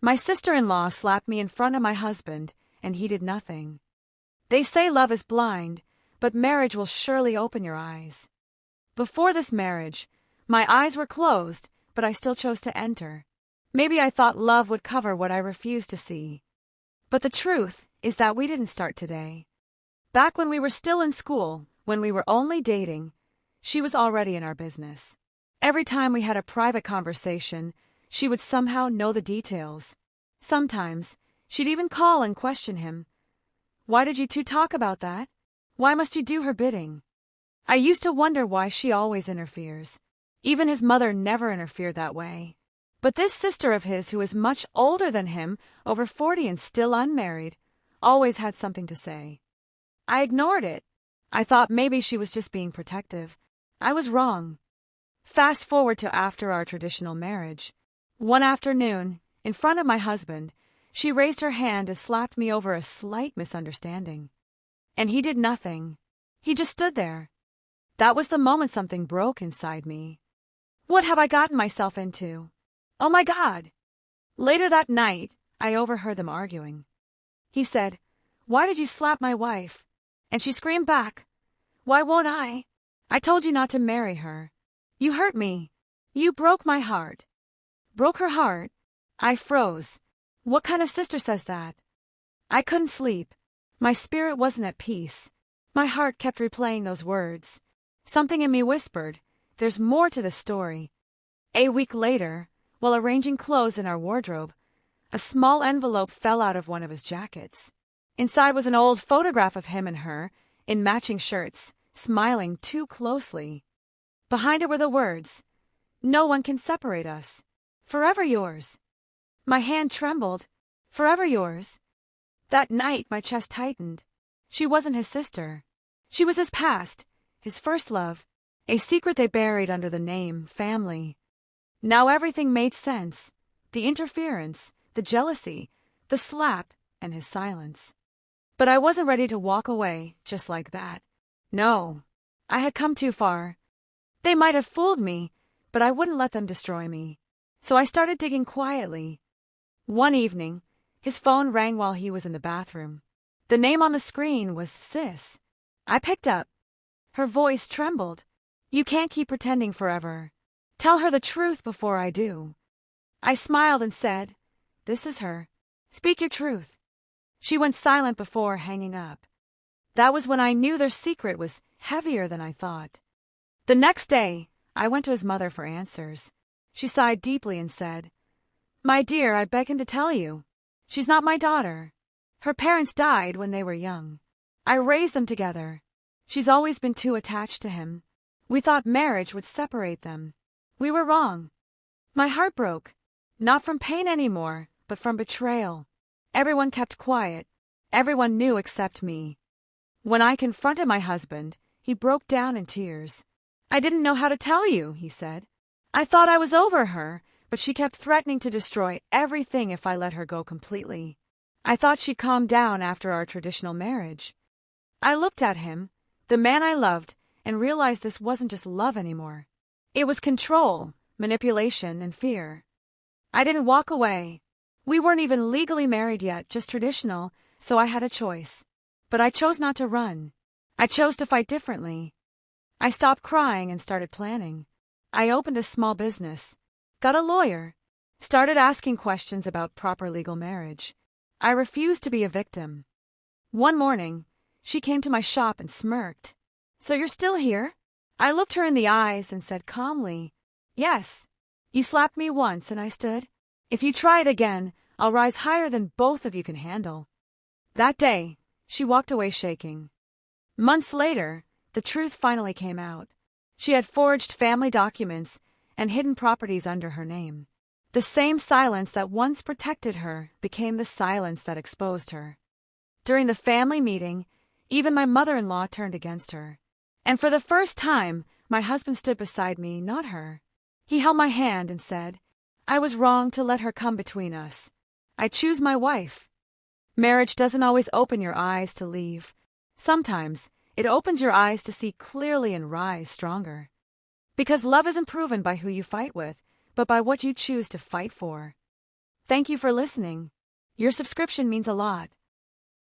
My sister-in-law slapped me in front of my husband, and he did nothing. They say love is blind, but marriage will surely open your eyes. Before this marriage, my eyes were closed, but I still chose to enter. Maybe I thought love would cover what I refused to see. But the truth is that we didn't start today. Back when we were still in school, when we were only dating, she was already in our business. Every time we had a private conversation, she would somehow know the details. Sometimes, she'd even call and question him. Why did you two talk about that? Why must you do her bidding? I used to wonder why she always interferes. Even his mother never interfered that way. But this sister of his, who is much older than him, over 40 and still unmarried, always had something to say. I ignored it. I thought maybe she was just being protective. I was wrong. Fast forward to after our traditional marriage. One afternoon, in front of my husband, she raised her hand and slapped me over a slight misunderstanding. And he did nothing. He just stood there. That was the moment something broke inside me. What have I gotten myself into? Oh my God! Later that night, I overheard them arguing. He said, "Why did you slap my wife?" And she screamed back, "Why won't I? I told you not to marry her. You hurt me. You broke my heart." Broke her heart? I froze. What kind of sister says that? I couldn't sleep. My spirit wasn't at peace. My heart kept replaying those words. Something in me whispered, there's more to the story. A week later, while arranging clothes in our wardrobe, a small envelope fell out of one of his jackets. Inside was an old photograph of him and her, in matching shirts, smiling too closely. Behind it were the words, "No one can separate us. Forever yours." My hand trembled. Forever yours. That night my chest tightened. She wasn't his sister. She was his past, his first love, a secret they buried under the name family. Now everything made sense. The interference, the jealousy, the slap, and his silence. But I wasn't ready to walk away just like that. No, I had come too far. They might have fooled me, but I wouldn't let them destroy me. So I started digging quietly. One evening, his phone rang while he was in the bathroom. The name on the screen was Sis. I picked up. Her voice trembled. "You can't keep pretending forever. Tell her the truth before I do." I smiled and said, "This is her. Speak your truth." She went silent before hanging up. That was when I knew their secret was heavier than I thought. The next day, I went to his mother for answers. She sighed deeply and said, "My dear, I beg him to tell you. She's not my daughter. Her parents died when they were young. I raised them together. She's always been too attached to him. We thought marriage would separate them. We were wrong." My heart broke, not from pain anymore, but from betrayal. Everyone kept quiet. Everyone knew except me. When I confronted my husband, he broke down in tears. "I didn't know how to tell you," he said. "I thought I was over her, but she kept threatening to destroy everything if I let her go completely. I thought she'd calm down after our traditional marriage." I looked at him, the man I loved, and realized this wasn't just love anymore. It was control, manipulation, and fear. I didn't walk away. We weren't even legally married yet, just traditional, so I had a choice. But I chose not to run. I chose to fight differently. I stopped crying and started planning. I opened a small business, got a lawyer, started asking questions about proper legal marriage. I refused to be a victim. One morning, she came to my shop and smirked. "So you're still here?" I looked her in the eyes and said calmly, "Yes. You slapped me once and I stood. If you try it again, I'll rise higher than both of you can handle." That day, she walked away shaking. Months later, the truth finally came out. She had forged family documents and hidden properties under her name. The same silence that once protected her became the silence that exposed her. During the family meeting, even my mother-in-law turned against her. And for the first time, my husband stood beside me, not her. He held my hand and said, "I was wrong to let her come between us. I choose my wife." Marriage doesn't always open your eyes to leave. Sometimes it opens your eyes to see clearly and rise stronger. Because love isn't proven by who you fight with, but by what you choose to fight for. Thank you for listening. Your subscription means a lot.